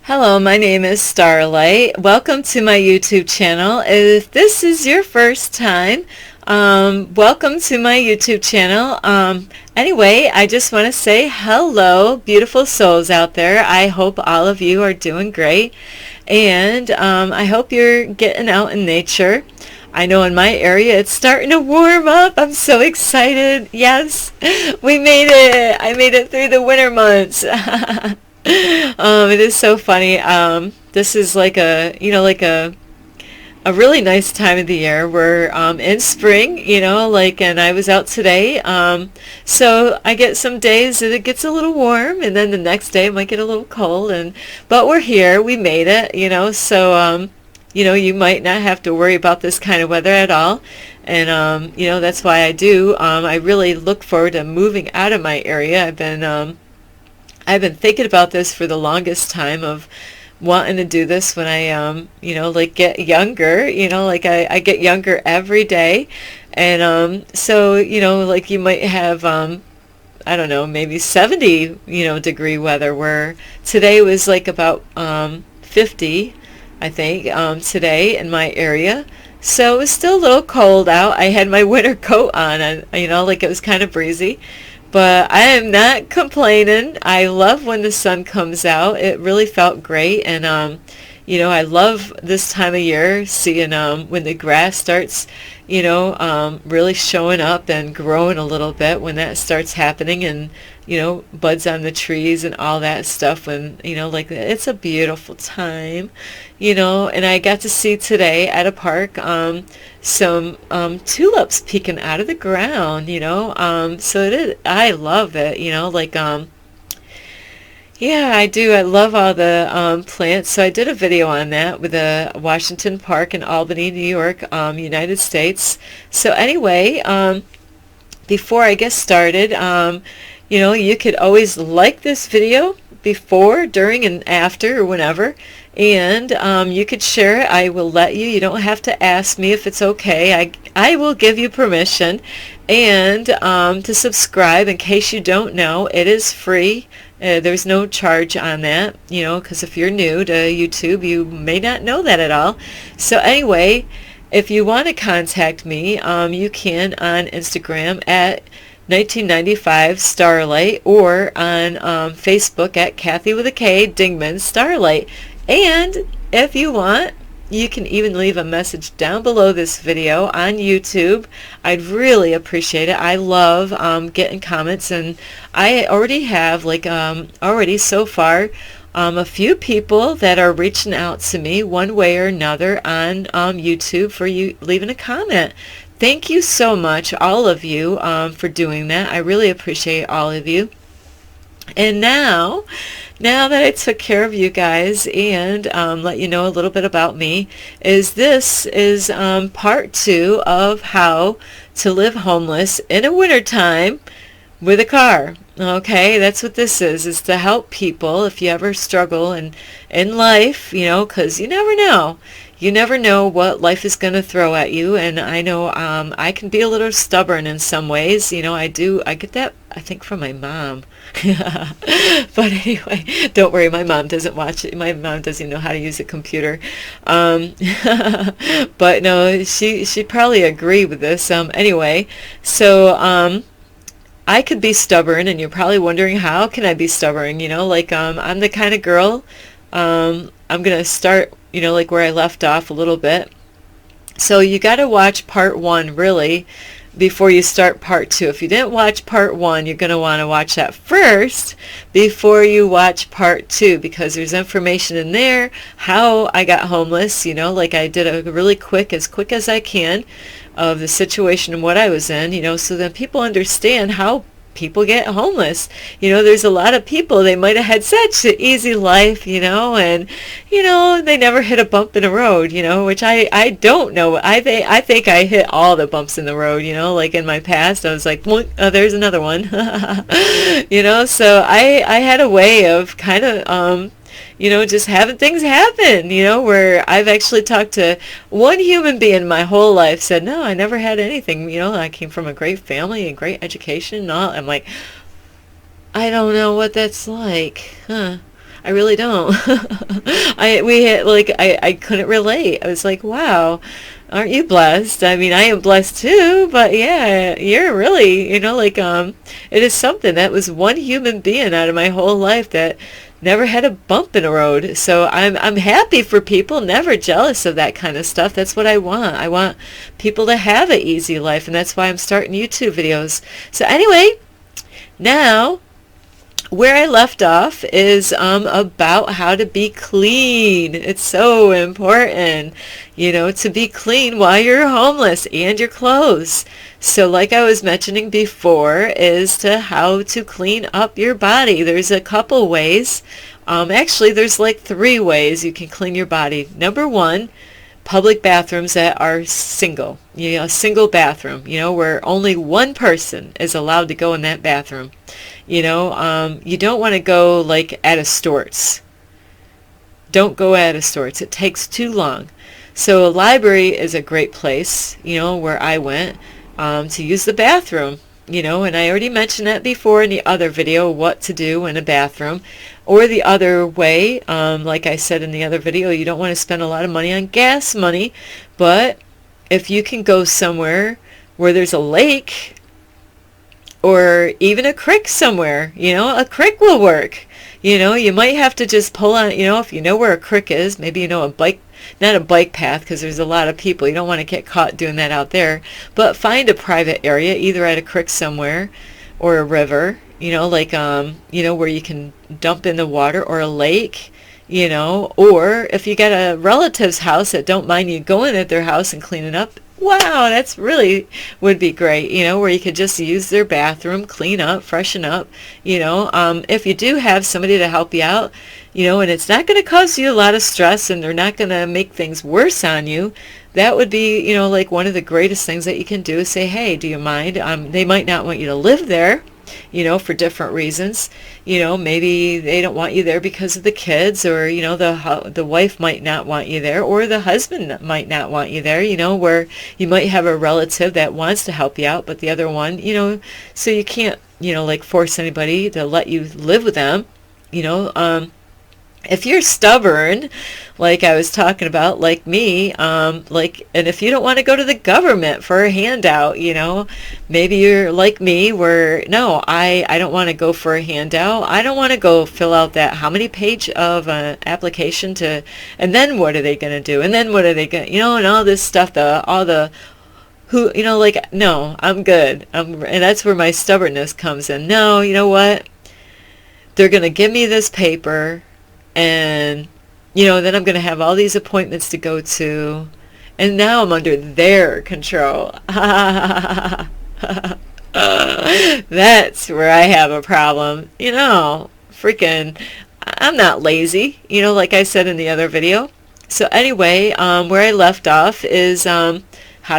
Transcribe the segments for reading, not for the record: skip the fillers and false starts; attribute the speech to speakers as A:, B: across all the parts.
A: Hello, my name is Starlight. Welcome to my YouTube channel. If this is your first time, welcome to my YouTube channel. Anyway, I just want to say hello, beautiful souls out there. I hope all of you are doing great, and I hope you're getting out in nature. I know in my area it's starting to warm up. I'm so excited. Yes, we made it. I made it through the winter months. It is so funny. This is like a really nice time of the year. We're in spring, and I was out today. So I get some days that it gets a little warm, and then the next day it might get a little cold. But we're here. We made it, So you might not have to worry about this kind of weather at all. And that's why I do. I really look forward to moving out of my area. I've been thinking about this for the longest time of wanting to do this when I, get younger, I get younger every day. And so, you might have, I don't know, maybe 70, degree weather, where today was like about 50, I think, today in my area. So it was still a little cold out. I had my winter coat on, and, it was kind of breezy. But I am not complaining. I love when the sun comes out. It really felt great. And, I love this time of year, seeing when the grass starts, really showing up and growing a little bit, when that starts happening, and, buds on the trees and all that stuff. When, it's a beautiful time, and I got to see today at a park some tulips peeking out of the ground, so it is, I love it, yeah, I do. I love all the plants. So I did a video on that with the Washington Park in Albany, New York, United States. So anyway, before I get started, you could always like this video before, during, and after, or whenever. And you could share it. I will let you. You don't have to ask me if it's okay. I will give you permission. And to subscribe, in case you don't know, it is free. There's no charge on that, because if you're new to YouTube, you may not know that at all. So anyway, if you want to contact me, you can on Instagram at 1995 Starlight, or on Facebook at Kathy with a K Dingman Starlight. And if you want, you can even leave a message down below this video on YouTube. I'd really appreciate it. I love getting comments, and I already have already so far a few people that are reaching out to me one way or another on YouTube for you leaving a comment. Thank you so much, all of you, for doing that. I really appreciate all of you. And now that I took care of you guys and let you know a little bit about me, this is part 2 of how to live homeless in a wintertime with a car. Okay, that's what this is to help people if you ever struggle in life, because you never know. You never know what life is going to throw at you, and I know I can be a little stubborn in some ways. I get that, I think, from my mom. But anyway, don't worry, my mom doesn't watch it. My mom doesn't know how to use a computer. But no, she'd probably agree with this. Anyway, so I could be stubborn, and you're probably wondering, how can I be stubborn? I'm the kind of girl, I'm going to start, where I left off a little bit. So you got to watch part 1, really, before you start part 2. If you didn't watch part 1, you're going to want to watch that first before you watch part 2, because there's information in there, how I got homeless, I did a really as quick as I can, of the situation and what I was in, so that people understand how people get homeless. There's a lot of people, they might have had such an easy life, and they never hit a bump in the road, which I don't know. I think I hit all the bumps in the road, in my past. I was like, oh, there's another one. So I had a way of kind of just having things happen, where I've actually talked to one human being my whole life, said, no, I never had anything, I came from a great family and great education and all. I'm like, I don't know what that's like, huh? I really don't. We had like I couldn't relate. I was like, wow, aren't you blessed? I mean, I am blessed too, but yeah, you're really, like it is something. That was one human being out of my whole life that never had a bump in the road. So I'm happy for people, never jealous of that kind of stuff. That's what I want. I want people to have an easy life, and that's why I'm starting YouTube videos. So anyway, now where I left off is about how to be clean. It's so important, to be clean while you're homeless and your clothes. So like I was mentioning before, is to how to clean up your body. There's a couple ways. Actually, there's like 3 ways you can clean your body. Number 1, public bathrooms that are single. A single bathroom, where only one person is allowed to go in that bathroom. You don't want to go like at a Stewart's. Don't go at a Stewart's. It takes too long. So a library is a great place, where I went to use the bathroom. And I already mentioned that before in the other video, what to do in a bathroom. Or the other way, like I said in the other video, you don't want to spend a lot of money on gas money, but if you can go somewhere where there's a lake or even a creek somewhere, a creek will work. You might have to just pull on, if you know where a creek is, maybe a bike, not a bike path because there's a lot of people. You don't want to get caught doing that out there. But find a private area, either at a creek somewhere or a river, where you can dump in the water, or a lake, or if you got a relative's house that don't mind you going at their house and cleaning up. Wow, that's really would be great, where you could just use their bathroom, clean up, freshen up, if you do have somebody to help you out, and it's not going to cause you a lot of stress and they're not going to make things worse on you, that would be, like one of the greatest things that you can do is say, hey, do you mind? They might not want you to live there, for different reasons. Maybe they don't want you there because of the kids, or, the wife might not want you there, or the husband might not want you there, where you might have a relative that wants to help you out, but the other one, so you can't, like force anybody to let you live with them, if you're stubborn, like I was talking about, like me, and if you don't want to go to the government for a handout, maybe you're like me where, no, I don't want to go for a handout. I don't want to go fill out that how many page of an application and then what are they going to do? And then what are they going to, and all this stuff, no, I'm good. And that's where my stubbornness comes in. No, you know what? They're going to give me this paper. And, then I'm going to have all these appointments to go to. And now I'm under their control. That's where I have a problem. Freaking, I'm not lazy, like I said in the other video. So anyway, where I left off is how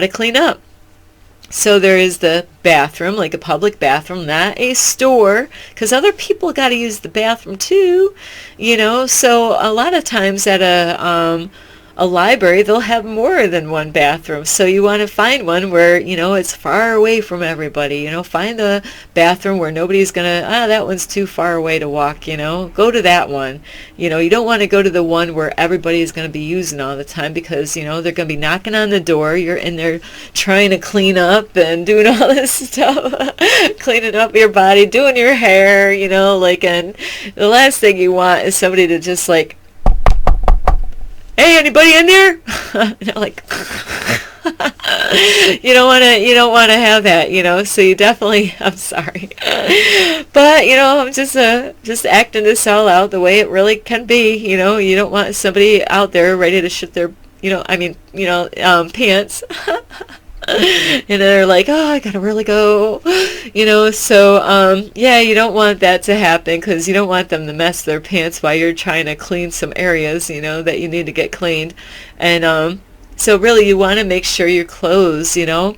A: to clean up. So there is the bathroom, like a public bathroom, not a store, because other people got to use the bathroom too, So a lot of times at a library, they'll have more than one bathroom. So you want to find one where, it's far away from everybody. Find a bathroom where nobody's going to, that one's too far away to walk, Go to that one. You don't want to go to the one where everybody's going to be using all the time because, they're going to be knocking on the door. You're in there trying to clean up and doing all this stuff, cleaning up your body, doing your hair, and the last thing you want is somebody to just hey, anybody in there? You don't want to have that, so you definitely, I'm sorry, but I'm just acting this all out the way it really can be. You don't want somebody out there ready to shit their pants. And they're like, oh, I gotta really go, so yeah, you don't want that to happen because you don't want them to mess their pants while you're trying to clean some areas that you need to get cleaned. And so really you want to make sure your clothes, you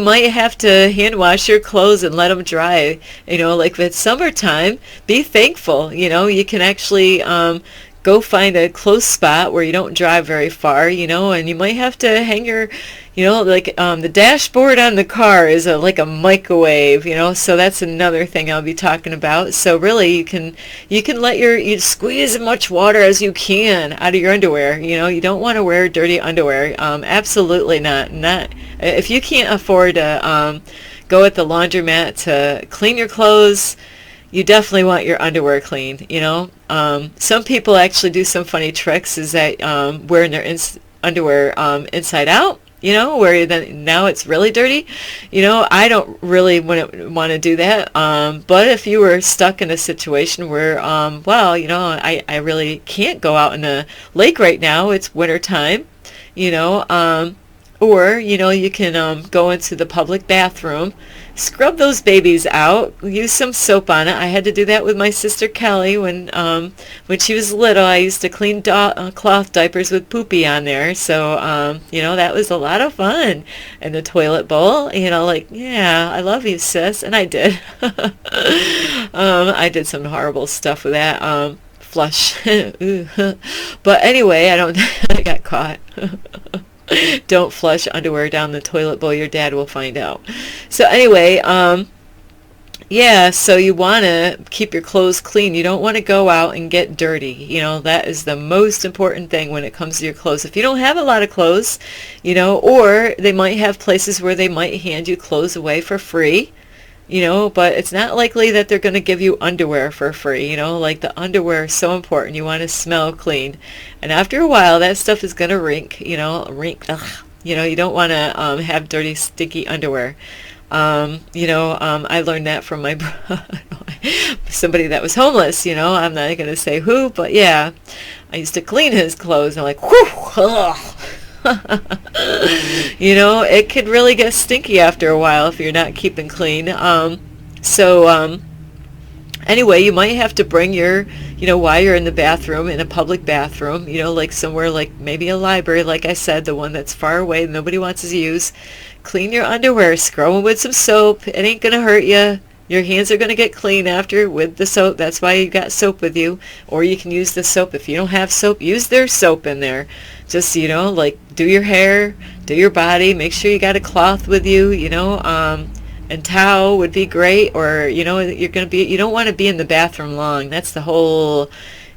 A: might have to hand wash your clothes and let them dry. Like if it's summertime, be thankful. You can actually go find a close spot where you don't drive very far, and you might have to hang your, like the dashboard on the car is like a microwave, so that's another thing I'll be talking about. So really you can let you squeeze as much water as you can out of your underwear. You don't want to wear dirty underwear. Absolutely not. If you can't afford to go at the laundromat to clean your clothes, you definitely want your underwear clean, Some people actually do some funny tricks, is that wearing their underwear inside out, where then now it's really dirty. I don't really want to do that. But if you were stuck in a situation where, I really can't go out in the lake right now, it's winter time, or, you can go into the public bathroom, scrub those babies out, use some soap on it. I had to do that with my sister Kelly when she was little. I used to clean cloth diapers with poopy on there. So, that was a lot of fun. And the toilet bowl, yeah, I love you, sis. And I did. I did some horrible stuff with that. Flush. But anyway, I got caught. Don't flush underwear down the toilet bowl. Your dad will find out. So anyway, so you want to keep your clothes clean. You don't want to go out and get dirty. That is the most important thing when it comes to your clothes. If you don't have a lot of clothes, or they might have places where they might hand you clothes away for free. But it's not likely that they're going to give you underwear for free, like the underwear is so important. You want to smell clean. And after a while, that stuff is going to rink, ugh. You don't want to have dirty, sticky underwear. I learned that from my somebody that was homeless, I'm not going to say who, but yeah, I used to clean his clothes and like, whew, ugh. It could really get stinky after a while if you're not keeping clean. Anyway, you might have to bring your, while you're in the bathroom, in a public bathroom, like somewhere like maybe a library, like I said, the one that's far away, nobody wants to use, clean your underwear, scrub them with some soap. It ain't going to hurt you. Your hands are going to get clean after with the soap. That's why you got soap with you. Or you can use the soap. If you don't have soap, use their soap in there. Just, like do your hair, do your body. Make sure you got a cloth with you, and towel would be great. Or, you don't want to be in the bathroom long. That's the whole...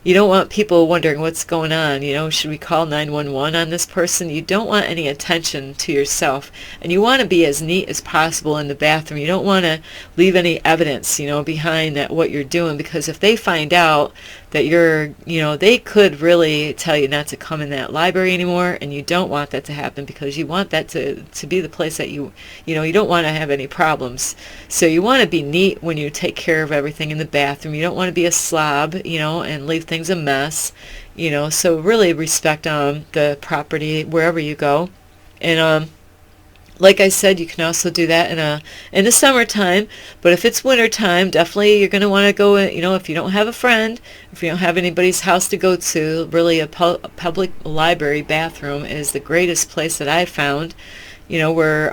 A: You don't want people wondering what's going on. Should we call 911 on this person? You don't want any attention to yourself. And you want to be as neat as possible in the bathroom. You don't want to leave any evidence, behind that what you're doing. Because if they find out that they could really tell you not to come in that library anymore. And you don't want that to happen, because you want that to be the place that you don't want to have any problems. So you want to be neat when you take care of everything in the bathroom. You don't want to be a slob, and leave things a mess, so really respect the property wherever you go. And like I said, you can also do that in the summertime. But if it's wintertime, definitely you're going to want to go, if you don't have a friend, if you don't have anybody's house to go to, really a public library bathroom is the greatest place that I've found. Where,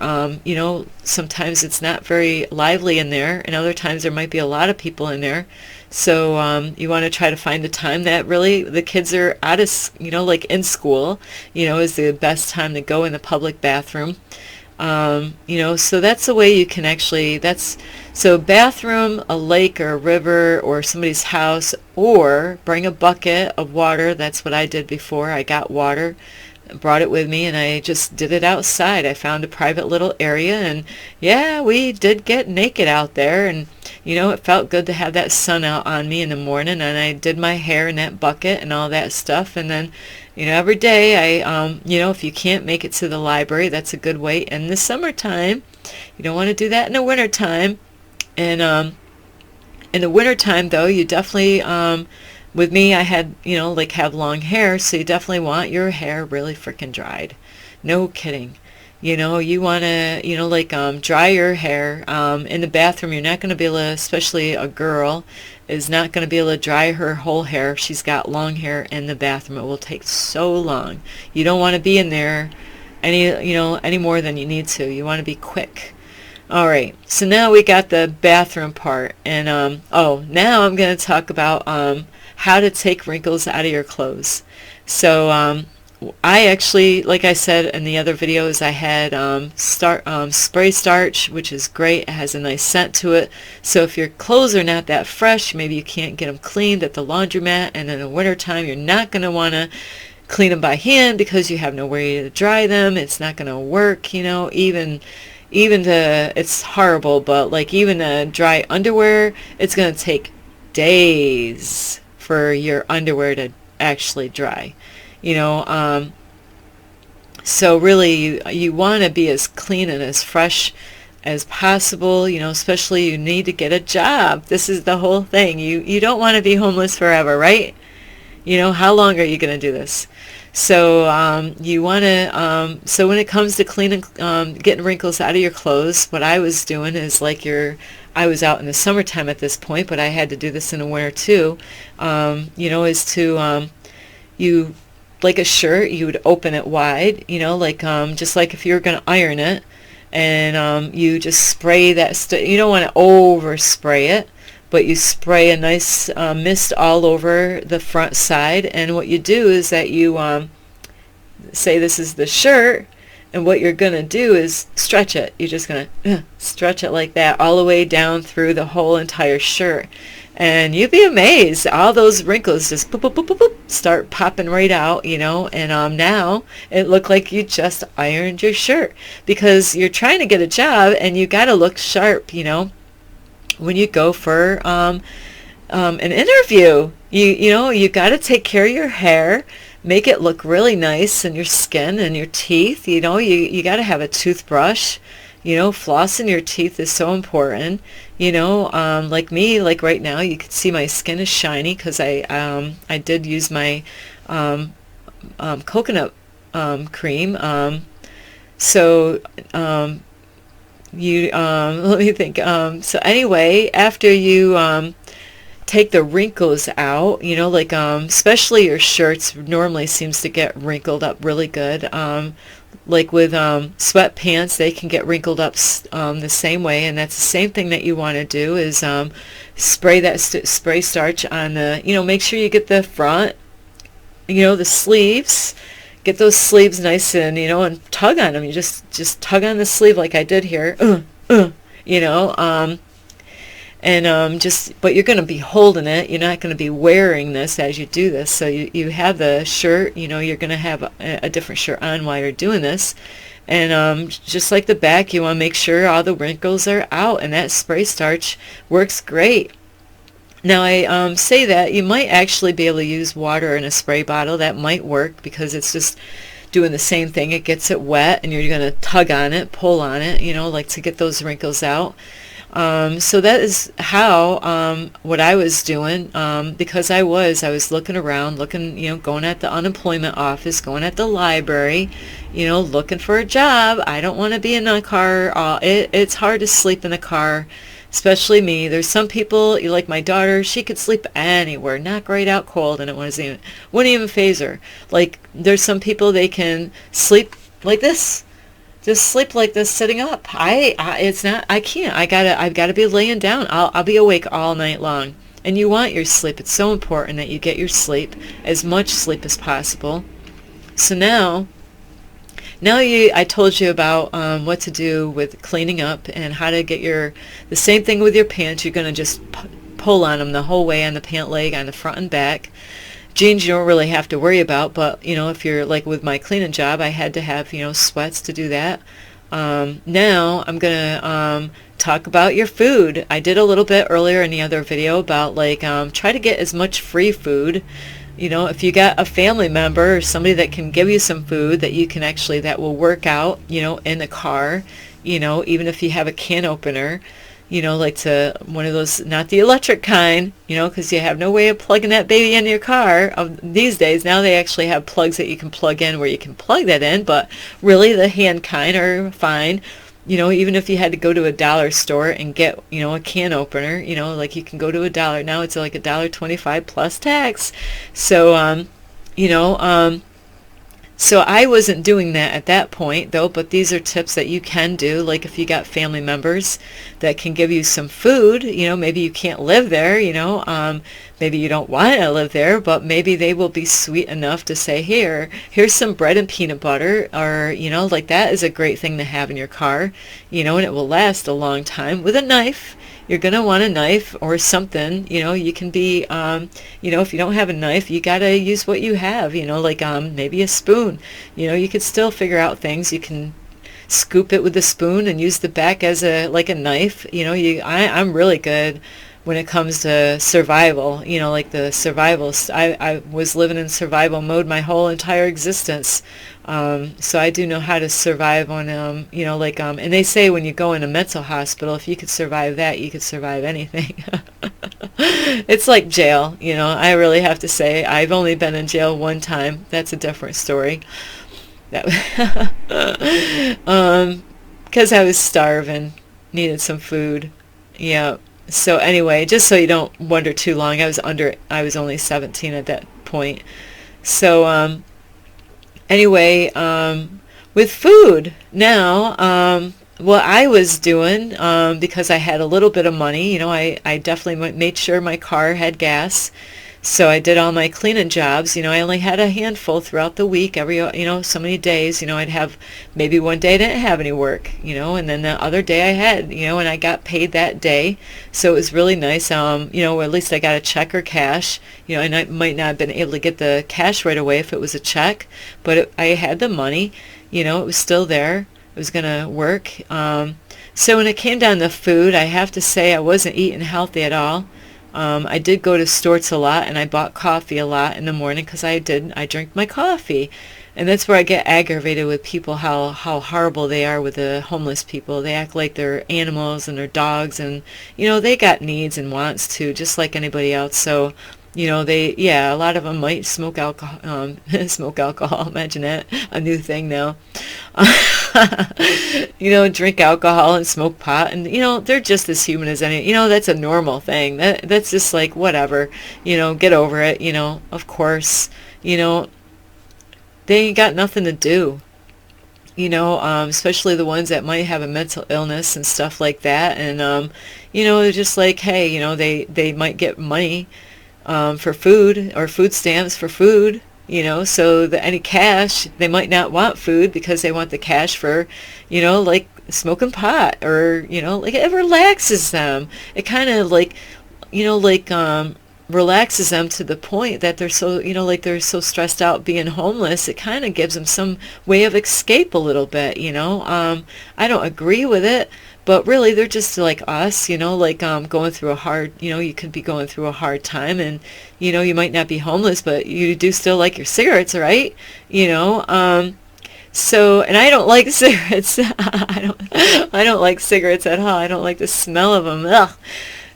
A: sometimes it's not very lively in there, and other times there might be a lot of people in there. So you want to try to find the time that really the kids are out of, like in school, is the best time to go in the public bathroom. So that's the way you can actually, so bathroom, a lake or a river or somebody's house, or bring a bucket of water. That's what I did before. I got water, brought it with me, and I just did it outside. I found a private little area, and yeah, we did get naked out there, and it felt good to have that sun out on me in the morning. And I did my hair in that bucket and all that stuff. And then every day I if you can't make it to the library, that's a good way in the summertime. You don't want to do that in the wintertime. And in the wintertime, though, you definitely with me, I had, have long hair, so you definitely want your hair really freaking dried. No kidding. You want to, dry your hair. In the bathroom, you're not going to be able to, especially a girl, is not going to be able to dry her whole hair if she's got long hair in the bathroom. It will take so long. You don't want to be in there any more than you need to. You want to be quick. All right, so now we got the bathroom part, and oh, now I'm going to talk about how to take wrinkles out of your clothes. So I actually, like I said in the other videos, I had spray starch, which is great. It has a nice scent to it. So if your clothes are not that fresh, maybe you can't get them cleaned at the laundromat, and in the wintertime you're not going to want to clean them by hand because you have no way to dry them. It's not going to work, you know, even the, it's horrible, but like even the dry underwear, it's going to take days for your underwear to actually dry, you know. So really you want to be as clean and as fresh as possible, you know, especially you need to get a job. This is the whole thing. You don't want to be homeless forever, right? You know, how long are you going to do this? So you want to, so when it comes to cleaning, getting wrinkles out of your clothes, what I was doing is like I was out in the summertime at this point, but I had to do this in the winter too, you know, is to, you, like a shirt, you would open it wide, you know, like just like if you were going to iron it, and you just spray that, you don't want to overspray it, but you spray a nice mist all over the front side, and what you do is that you say this is the shirt, and what you're going to do is stretch it. You're just going to stretch it like that all the way down through the whole entire shirt, and you'd be amazed. All those wrinkles just boop, boop, boop, boop, boop, start popping right out, you know, and now it looked like you just ironed your shirt, because you're trying to get a job and you got to look sharp, you know, when you go for an interview. You know, you got to take care of your hair, make it look really nice, and your skin and your teeth. You know, you got to have a toothbrush. You know, flossing your teeth is so important. You know, like me, like right now, you can see my skin is shiny because I did use my coconut cream. So you let me think. So anyway, after you take the wrinkles out, you know, like especially your shirts normally seems to get wrinkled up really good. Like with sweatpants, they can get wrinkled up the same way, and that's the same thing that you want to do is spray that spray starch on the, you know, make sure you get the front, you know, the sleeves. Get those sleeves nice and, you know, and tug on them. You just tug on the sleeve like I did here, you know, and but you're going to be holding it. You're not going to be wearing this as you do this. So you have the shirt, you know, you're going to have a different shirt on while you're doing this. And just like the back, you want to make sure all the wrinkles are out, and that spray starch works great. Now I say that you might actually be able to use water in a spray bottle. That might work because it's just doing the same thing. It gets it wet, and you're going to tug on it, pull on it, you know, like to get those wrinkles out. So that is how what I was doing, because I was looking around, looking, you know, going at the unemployment office, going at the library, you know, looking for a job. I don't want to be in a car. It's hard to sleep in a car. Especially me. There's some people, like my daughter, she could sleep anywhere, knock right out cold, and it wouldn't even faze her. Like, there's some people, they can sleep like this. Just sleep like this sitting up. It's not, I can't. I've gotta be laying down. I'll be awake all night long. And you want your sleep. It's so important that you get your sleep, as much sleep as possible. So now I told you about what to do with cleaning up and how to get the same thing with your pants. You're going to just pull on them the whole way on the pant leg, on the front and back. Jeans you don't really have to worry about, but, you know, if you're like with my cleaning job, I had to have, you know, sweats to do that. Now I'm going to talk about your food. I did a little bit earlier in the other video about like try to get as much free food. You know, if you got a family member or somebody that can give you some food that you can actually, that will work out, you know, in the car, you know, even if you have a can opener, you know, like to one of those, not the electric kind, you know, because you have no way of plugging that baby in your car these days. Now they actually have plugs that you can plug in where you can plug that in, but really the hand kind are fine. You know, even if you had to go to a dollar store and get, you know, a can opener, you know, like you can go to $1. Now it's like $1.25 plus tax. So, you know, So I wasn't doing that at that point though, but these are tips that you can do. Like if you got family members that can give you some food, maybe you can't live there, maybe you don't want to live there, but maybe they will be sweet enough to say, here's some bread and peanut butter, or, like that is a great thing to have in your car, and it will last a long time. With a knife, you're going to want a knife or something, you can be, if you don't have a knife, you got to use what you have, like maybe a spoon, you could still figure out things. You can scoop it with a spoon and use the back as like a knife. I'm really good when it comes to survival, like the survival. I was living in survival mode my whole entire existence. So I do know how to survive on, and they say when you go in a mental hospital, if you could survive that, you could survive anything. It's like jail, I really have to say, I've only been in jail one time. That's a different story. That, because I was starving, needed some food. Yeah. So anyway, just so you don't wonder too long, I was only 17 at that point. So, anyway, with food now, what I was doing, because I had a little bit of money, I definitely made sure my car had gas. So I did all my cleaning jobs. I only had a handful throughout the week, every, so many days. I'd have, maybe one day I didn't have any work, and then the other day I had, and I got paid that day. So it was really nice. At least I got a check or cash, and I might not have been able to get the cash right away if it was a check, but I had the money, it was still there. It was going to work. So when it came down to food, I have to say I wasn't eating healthy at all. I did go to Storts a lot, and I bought coffee a lot in the morning because I drink my coffee. And that's where I get aggravated with people, how horrible they are with the homeless people. They act like they're animals and they're dogs, and, they got needs and wants too, just like anybody else. So, a lot of them might smoke alcohol, imagine that, a new thing now. Drink alcohol and smoke pot, and, they're just as human as any, that's a normal thing. That's just like, whatever, get over it, of course, they ain't got nothing to do. Especially the ones that might have a mental illness and stuff like that. And, they're just like, hey, they might get money for food or food stamps for food, so any cash, they might not want food because they want the cash for, like smoking pot, or, like it relaxes them. It kind of like, relaxes them to the point that they're so, they're so stressed out being homeless. It kind of gives them some way of escape a little bit, I don't agree with it, but really they're just like us, going through a hard, you could be going through a hard time, and, you might not be homeless, but you do still like your cigarettes, right? So, and I don't like cigarettes. I don't like cigarettes at all. I don't like the smell of them. Ugh.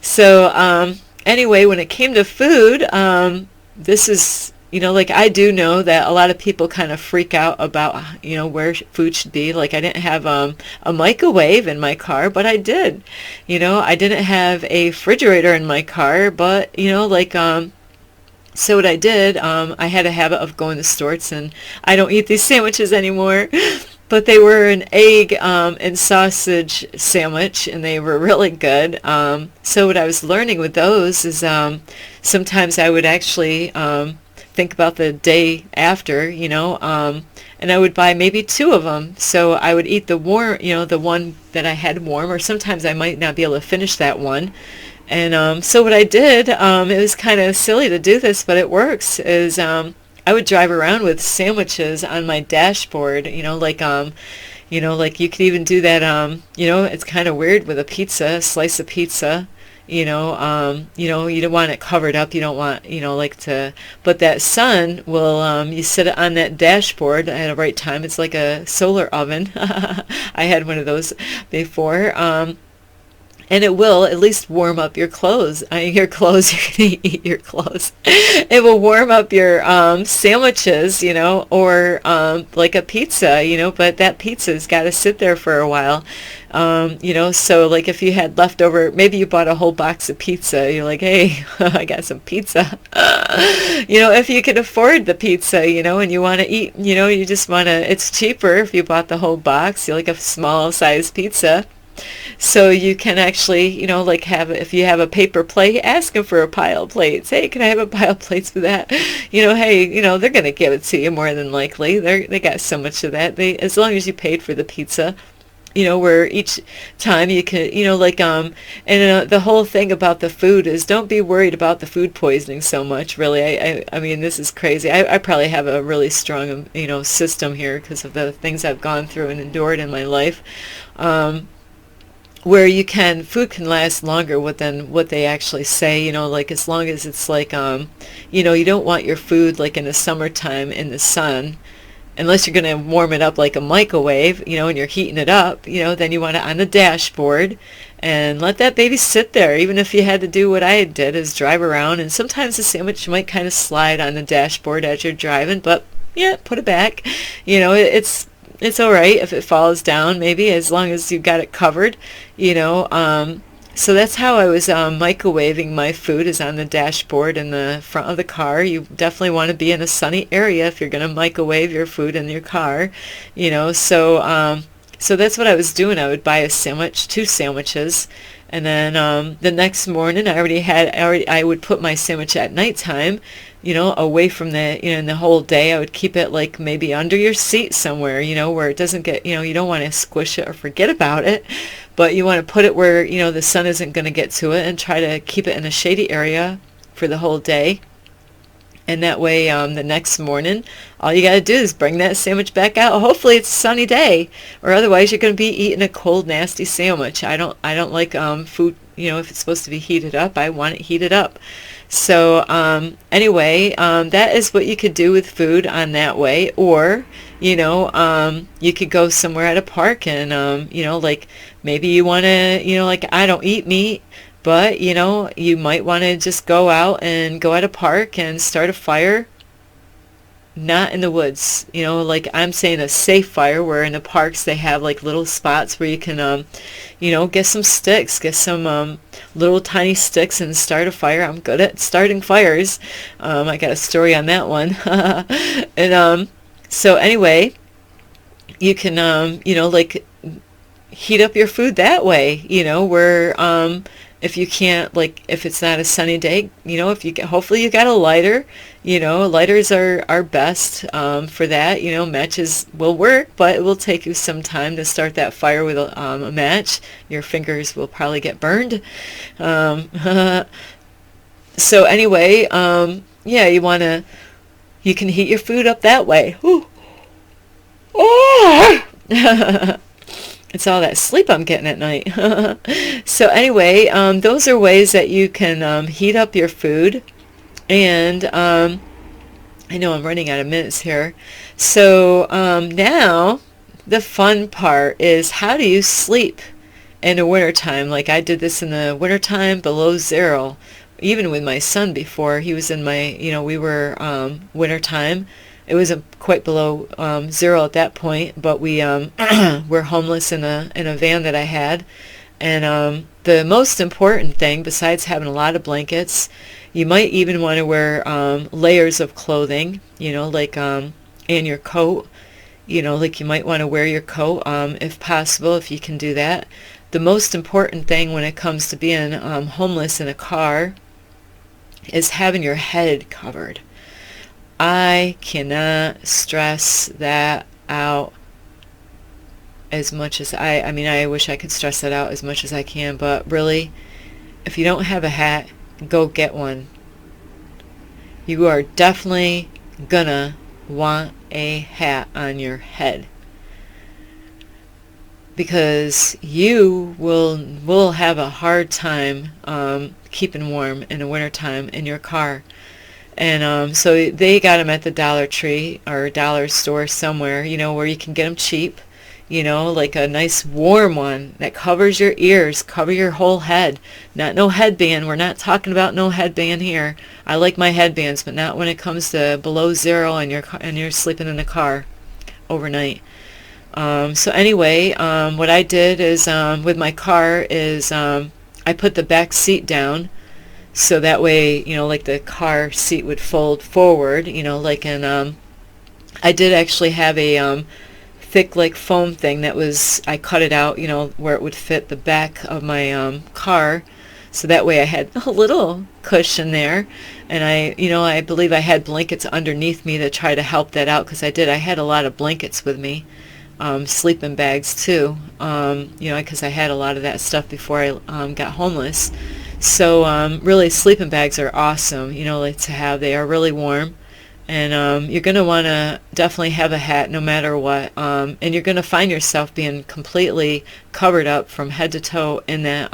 A: So, anyway, when it came to food, this is, I do know that a lot of people kind of freak out about, where food should be. Like I didn't have a microwave in my car, but I did. I didn't have a refrigerator in my car, but, so what I did, I had a habit of going to Storts, and I don't eat these sandwiches anymore. But they were an egg and sausage sandwich, and they were really good. So what I was learning with those is sometimes I would actually think about the day after, and I would buy maybe 2 of them. So I would eat the warm, the one that I had warm, or sometimes I might not be able to finish that one. And so what I did, it was kind of silly to do this, but it works, is I would drive around with sandwiches on my dashboard, like you could even do that, it's kind of weird with a slice of pizza, you don't want it covered up. You don't want, but that sun will, you set it on that dashboard at the right time. It's like a solar oven. I had one of those before. and it will at least warm up your clothes. Your clothes, you're going to eat your clothes. It will warm up your sandwiches, or like a pizza, but that pizza's got to sit there for a while. So like if you had leftover, maybe you bought a whole box of pizza, you're like, hey, I got some pizza. If you can afford the pizza, and you want to eat, you just want to, it's cheaper if you bought the whole box, you like a small size pizza. So you can actually, like if you have a paper plate, ask them for a pile of plates. Hey, can I have a pile of plates for that? Hey, they're going to give it to you more than likely. They got so much of that. As long as you paid for the pizza, where each time you can, the whole thing about the food is don't be worried about the food poisoning so much, really. I mean, this is crazy. I probably have a really strong, system here because of the things I've gone through and endured in my life. Where food can last longer than what they actually say, like as long as it's like, you don't want your food like in the summertime in the sun, unless you're going to warm it up like a microwave, and you're heating it up, then you want it on the dashboard and let that baby sit there. Even if you had to do what I did is drive around, and sometimes the sandwich might kind of slide on the dashboard as you're driving, but yeah, put it back. It's all right if it falls down, maybe, as long as you've got it covered, So that's how I was microwaving my food, is on the dashboard in the front of the car. You definitely want to be in a sunny area if you're going to microwave your food in your car, So that's what I was doing. I would buy a sandwich, 2 sandwiches, and then the next morning I would put my sandwich at nighttime, away from in the whole day. I would keep it like maybe under your seat somewhere, where it doesn't get, you don't want to squish it or forget about it, but you want to put it where, the sun isn't going to get to it, and try to keep it in a shady area for the whole day. And that way, the next morning, all you got to do is bring that sandwich back out. Hopefully it's a sunny day, or otherwise you're going to be eating a cold, nasty sandwich. I don't like food, if it's supposed to be heated up, I want it heated up. So anyway, that is what you could do with food on that way. Or, you could go somewhere at a park and, like maybe you want to, like I don't eat meat, but, you might want to just go out and go at a park and start a fire. Not in the woods, like I'm saying a safe fire, where in the parks they have like little spots where you can, get some sticks, get some little tiny sticks and start a fire. I'm good at starting fires. I got a story on that one. And so anyway, you can, like heat up your food that way, where if you can't, like if it's not a sunny day, if you get, hopefully you got a lighter. Lighters are best for that. Matches will work, but it will take you some time to start that fire with a match. Your fingers will probably get burned. So anyway, yeah, you can heat your food up that way. Ooh. Oh! It's all that sleep I'm getting at night. So anyway, those are ways that you can heat up your food. And I know I'm running out of minutes here. So now the fun part is, how do you sleep in the wintertime? Like I did this in the wintertime below zero. Even with my son before, he was in my, we were wintertime. It was quite below zero at that point, but we were homeless in a van that I had. And the most important thing, besides having a lot of blankets, you might even want to wear layers of clothing, like and your coat. Like you might want to wear your coat if possible, if you can do that. The most important thing when it comes to being homeless in a car is having your head covered. I cannot stress that out as much as I wish I could stress that out as much as I can, but really, if you don't have a hat, go get one. You are definitely gonna want a hat on your head, because you will have a hard time keeping warm in the wintertime in your car. And so they got them at the Dollar Tree or dollar store somewhere, where you can get them cheap. like a nice warm one that covers your ears, cover your whole head. Not no headband. We're not talking about no headband here. I like my headbands, but not when it comes to below zero and you're sleeping in the car overnight. So anyway, what I did is with my car is I put the back seat down, so that way, like the car seat would fold forward, I did actually have a thick like foam thing that was, I cut it out, where it would fit the back of my car, so that way I had a little cushion there. And I believe I had blankets underneath me to try to help that out, because I had a lot of blankets with me, sleeping bags too, because I had a lot of that stuff before I got homeless. So really, sleeping bags are awesome, like to have. They are really warm. And you're going to want to definitely have a hat no matter what. And you're going to find yourself being completely covered up from head to toe in that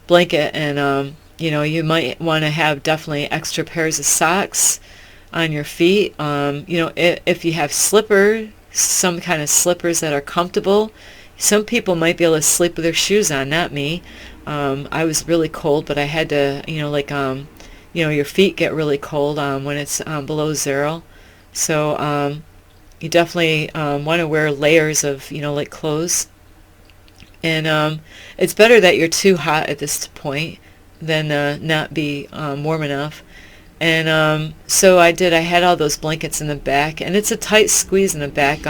A: blanket. And, you might want to have definitely extra pairs of socks on your feet. If you have slippers, some kind of slippers that are comfortable. Some people might be able to sleep with their shoes on, not me. I was really cold, but I had to, your feet get really cold when it's below zero. So you definitely want to wear layers of, like clothes. And it's better that you're too hot at this point than not be warm enough. And so I had all those blankets in the back, and it's a tight squeeze in the back.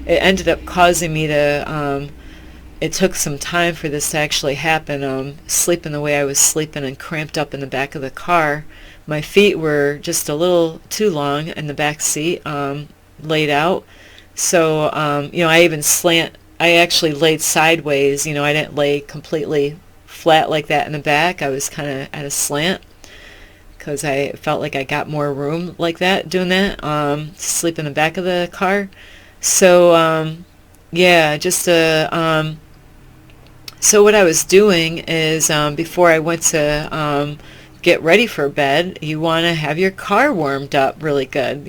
A: It ended up causing me to, it took some time for this to actually happen, sleeping the way I was sleeping and cramped up in the back of the car. My feet were just a little too long in the back seat, laid out. So, I actually laid sideways. I didn't lay completely flat like that in the back. I was kind of at a slant, because I felt like I got more room like that, doing that, to sleep in the back of the car. So, so what I was doing is, before I went to get ready for bed, you want to have your car warmed up really good,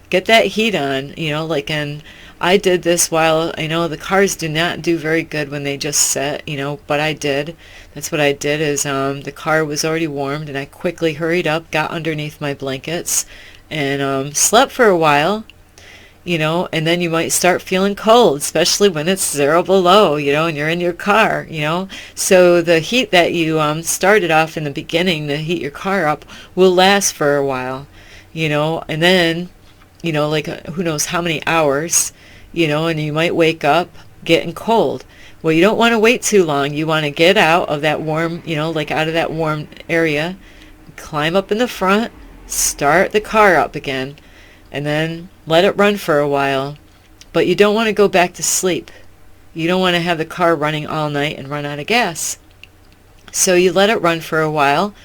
A: get that heat on, and I did this while, the cars do not do very good when they just set, but I did. That's what I did is, the car was already warmed, and I quickly hurried up, got underneath my blankets, and slept for a while. And then you might start feeling cold, especially when it's zero below, and you're in your car, So the heat that you started off in the beginning to heat your car up will last for a while, and then, who knows how many hours, and you might wake up getting cold. Well, you don't want to wait too long. You want to get out of that warm, out of that warm area, climb up in the front, start the car up again, and then let it run for a while. But you don't want to go back to sleep. You don't want to have the car running all night and run out of gas. So you let it run for a while,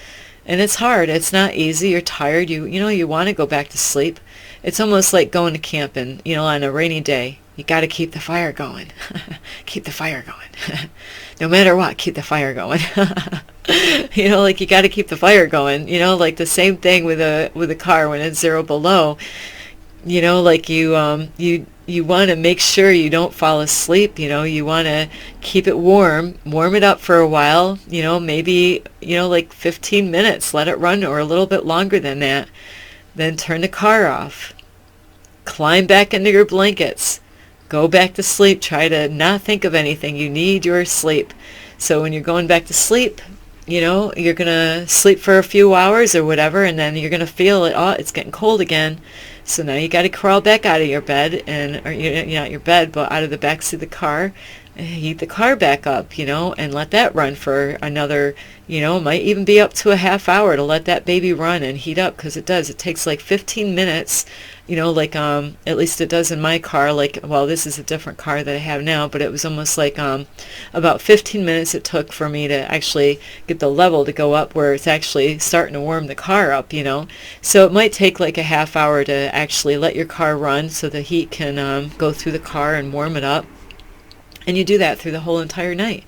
A: and it's hard. It's not easy. You're tired. You want to go back to sleep. It's almost like going to camping, on a rainy day. You got to keep the fire going. Keep the fire going. No matter what, keep the fire going. You got to keep the fire going. Like the same thing with a car when it's zero below. You want to make sure you don't fall asleep. You want to keep it warm it up for a while, maybe, 15 minutes, let it run, or a little bit longer than that. Then turn the car off, climb back into your blankets, go back to sleep. Try to not think of anything. You need your sleep. So when you're going back to sleep, you're going to sleep for a few hours or whatever, and then you're going to feel it, it's getting cold again. So now you got to crawl back out of your bed, or not your bed, but out of the back seat of the car, and heat the car back up, and let that run for another, might even be up to a half hour to let that baby run and heat up, because it does. It takes like 15 minutes, at least it does in my car. This is a different car that I have now, but it was almost like about 15 minutes it took for me to actually get the level to go up where it's actually starting to warm the car up, So it might take like a half hour to actually let your car run so the heat can go through the car and warm it up. And you do that through the whole entire night.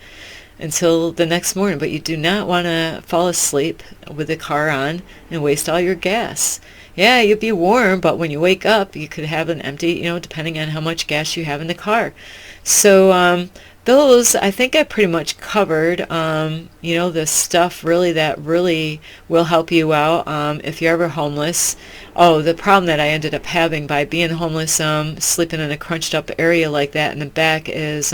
A: until the next morning. But you do not want to fall asleep with the car on and waste all your gas. Yeah, you'd be warm, but when you wake up, you could have an empty, depending on how much gas you have in the car. So those, I think I pretty much covered, the stuff really that really will help you out if you're ever homeless. Oh, the problem that I ended up having by being homeless, sleeping in a crunched up area like that in the back is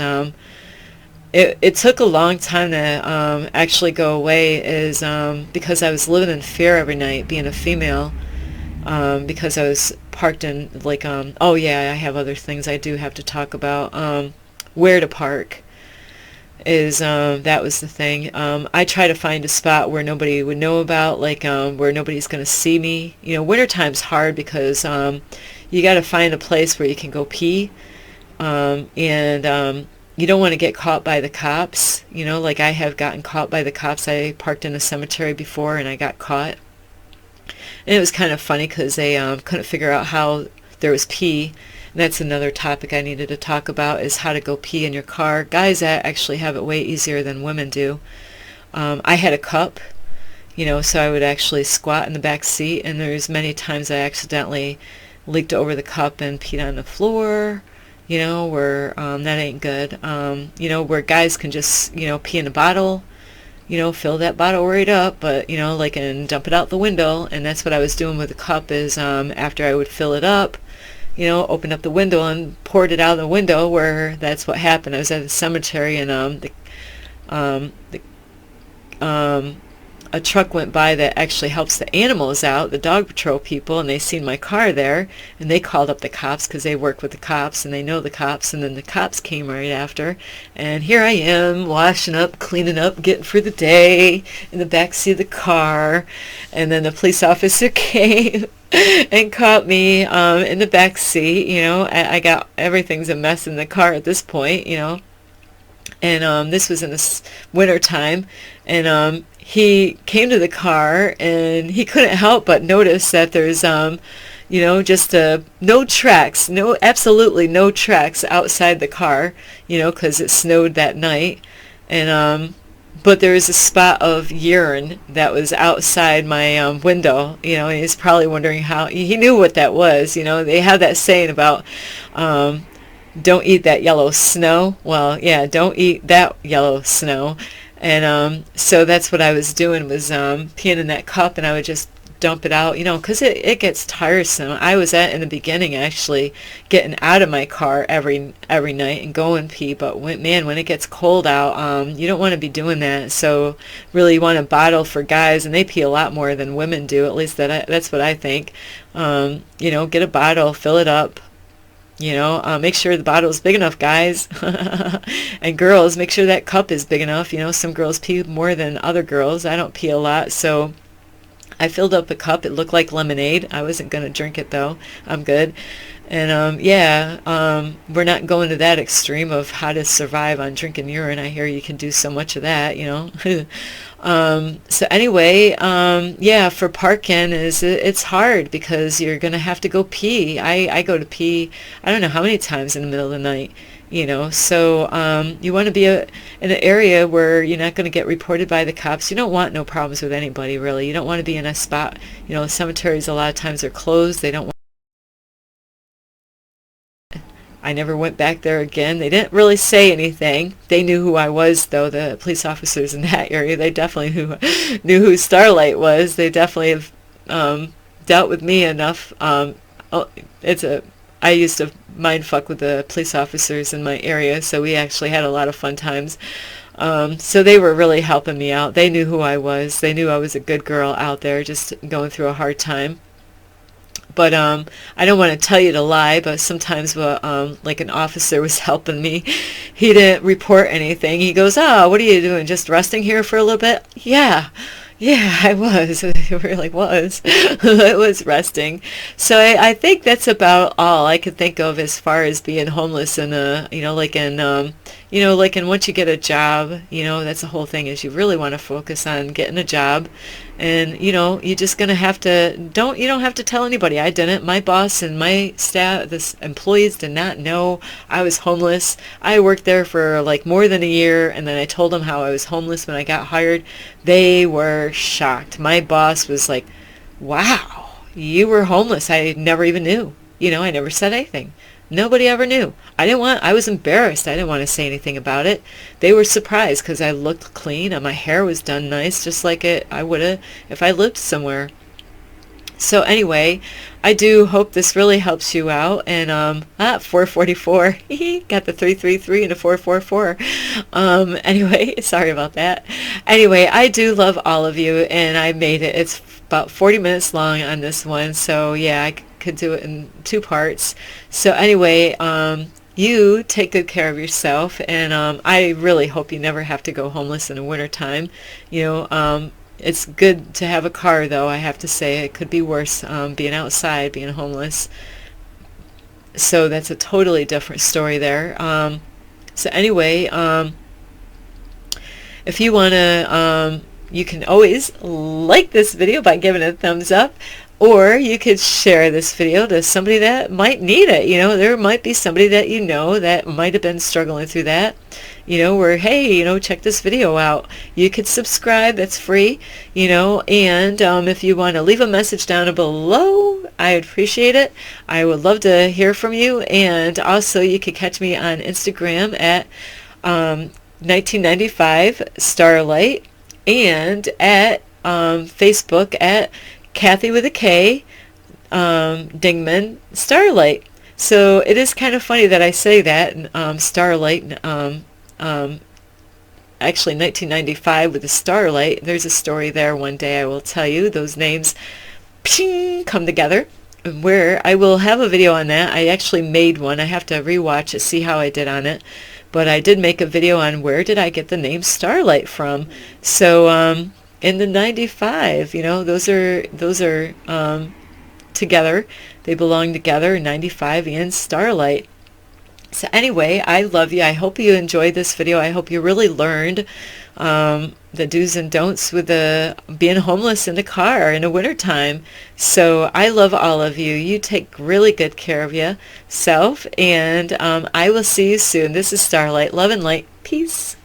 A: it took a long time to actually go away is because I was living in fear every night being a female. Because I was parked in oh yeah, I have other things I do have to talk about. Where to park is that was the thing. I try to find a spot where nobody would know about, where nobody's going to see me. Wintertime's hard because you got to find a place where you can go pee, and you don't want to get caught by the cops. Like I have gotten caught by the cops. I parked in a cemetery before and I got caught. And it was kind of funny because they couldn't figure out how there was pee. And that's another topic I needed to talk about, is how to go pee in your car. Guys actually have it way easier than women do. I had a cup, so I would actually squat in the back seat, and there's many times I accidentally leaked over the cup and peed on the floor, where that ain't good. Where guys can just, pee in a bottle, fill that bottle right up, but, and dump it out the window. And that's what I was doing with the cup is after I would fill it up, open up the window and poured it out the window, where that's what happened. I was at the cemetery and a truck went by that actually helps the animals out, the dog patrol people, and they seen my car there, and they called up the cops because they work with the cops and they know the cops, and then the cops came right after, and here I am washing up, cleaning up, getting for the day in the back seat of the car, and then the police officer came and caught me in the back seat. I got everything's a mess in the car at this point, and this was in the winter time, and he came to the car and he couldn't help but notice that there's just no tracks, absolutely no tracks outside the car, because it snowed that night, and but there was a spot of urine that was outside my window, and he's probably wondering how he knew what that was. They have that saying about don't eat that yellow snow. Well, yeah, don't eat that yellow snow. And so that's what I was doing, was peeing in that cup, and I would just dump it out, because it gets tiresome. I was in the beginning actually getting out of my car every night and going pee, but when it gets cold out, you don't want to be doing that. So really you want a bottle for guys, and they pee a lot more than women do, at least that's what I think. Get a bottle, fill it up. Make sure the bottle is big enough, guys. And girls, make sure that cup is big enough. Some girls pee more than other girls. I don't pee a lot, so I filled up a cup. It looked like lemonade. I wasn't going to drink it, though. I'm good. And, we're not going to that extreme of how to survive on drinking urine. I hear you can do so much of that, So anyway, for parking it's hard because you're going to have to go pee. I go to pee, I don't know how many times in the middle of the night, so you want to be in an area where you're not going to get reported by the cops. You don't want no problems with anybody, really. You don't want to be in a spot, cemeteries a lot of times are closed. They don't want I never went back there again. They didn't really say anything. They knew who I was, though, the police officers in that area. They definitely knew who Starlight was. They definitely have dealt with me enough. I used to mind fuck with the police officers in my area, so we actually had a lot of fun times. So they were really helping me out. They knew who I was. They knew I was a good girl out there just going through a hard time. But I don't want to tell you to lie, but sometimes like an officer was helping me. He didn't report anything. He goes, "Oh, what are you doing? Just resting here for a little bit?" Yeah, I was. It really was. It was resting. So I think that's about all I could think of as far as being homeless in like, and once you get a job, that's the whole thing, is you really want to focus on getting a job. And, you're just going to have to, you don't have to tell anybody. I didn't. My boss and my staff, the employees did not know I was homeless. I worked there for like more than a year, and then I told them how I was homeless when I got hired. They were shocked. My boss was like, wow, you were homeless. I never even knew. I never said anything. Nobody ever knew. I was embarrassed. I didn't want to say anything about it. They were surprised because I looked clean and my hair was done nice, just like I would have if I lived somewhere. So anyway, I do hope this really helps you out. And 444, got the 333 and a 444. Anyway, sorry about that. Anyway, I do love all of you, and I made it. It's about 40 minutes long on this one, so yeah, I could do it in 2 parts. So anyway, you take good care of yourself, and I really hope you never have to go homeless in the wintertime. It's good to have a car, though. I have to say it could be worse, being outside, being homeless. So that's a totally different story there. So anyway, if you want to, you can always like this video by giving it a thumbs up, or you could share this video to somebody that might need it. There might be somebody that that might have been struggling through that, where, hey, check this video out. You could subscribe. That's free, and if you want to leave a message down below, I would appreciate it. I would love to hear from you. And also, you could catch me on Instagram at 1995 Starlight, and at Facebook at Kathy with a K, Dingman Starlight. So it is kind of funny that I say that, Starlight, actually 1995 with a Starlight. There's a story there one day I will tell you. Those names come together, where I will have a video on that. I actually made one. I have to rewatch it, see how I did on it. But I did make a video on where did I get the name Starlight from. So in the 95, those are together. They belong together, 95 and Starlight. So anyway, I love you. I hope you enjoyed this video. I hope you really learned the do's and don'ts with being homeless in the car in the wintertime. So I love all of you. You take really good care of yourself, and I will see you soon. This is Starlight. Love and light. Peace.